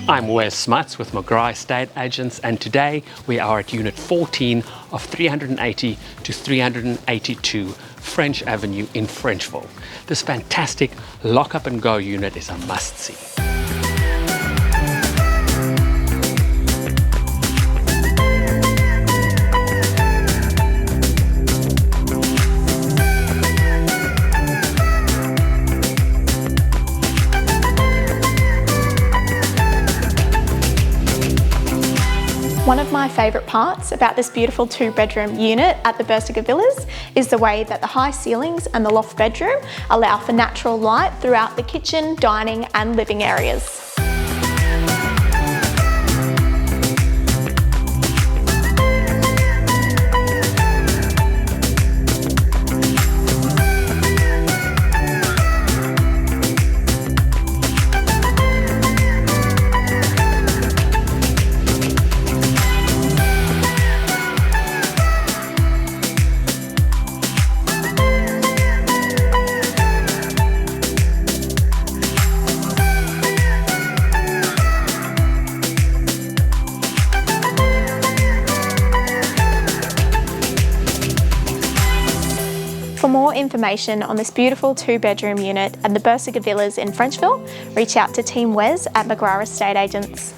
I'm Wes Smuts with McGrath Estate Agents, and today we are at Unit 14 of 380 to 382 French Avenue in Frenchville. This fantastic lock-up and go unit is a must-see. One of my favourite parts about this beautiful two-bedroom unit at the Bersiger Villas is the way that the high ceilings and the loft bedroom allow for natural light throughout the kitchen, dining and living areas. For more information on this beautiful two-bedroom unit at the Bersiger Villas in Frenchville, reach out to Team Wes at McGrath Estate Agents.